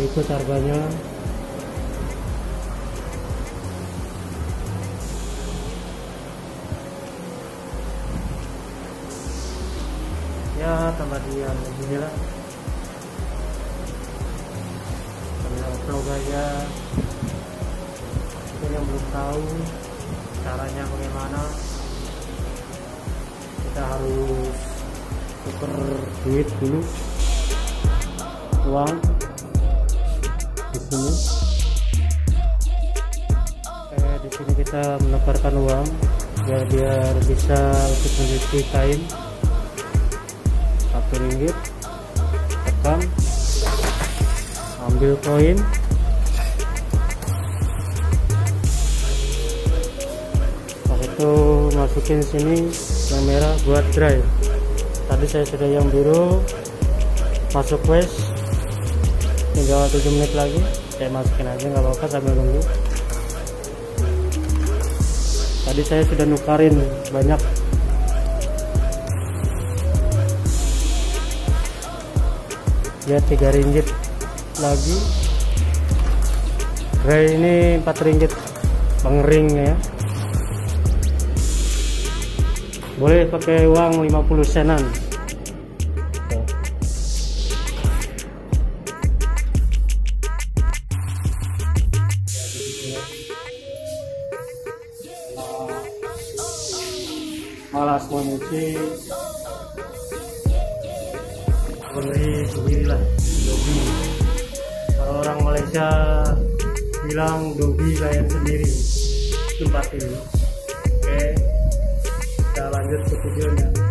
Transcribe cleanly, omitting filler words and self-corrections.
Berikut harganya. Ya, tambah dia beginilah. Kami vlog aja. Mungkin yang belum tahu caranya bagaimana, kita harus tuker duit dulu, uang di sini. Di sini kita menukarkan uang biar bisa untuk mencuci kain. Ringgit, tekan, ambil koin, pas itu masukin sini yang merah buat dry. Tadi saya sudah yang biru, masuk waste, tinggal 7 menit lagi. Saya masukin aja nggak apa-apa sambil nunggu. Tadi saya sudah nukarin banyak. Ya, 3 ringgit lagi. Dry ini 4 ringgit pengeringnya ya. Boleh pakai uang 50 senan. Malas mau nyuci, beli sendirilah Dobby. Kalau orang Malaysia bilang Dobby Layan Sendiri tempat ini. Oke, kita lanjut ke videonya.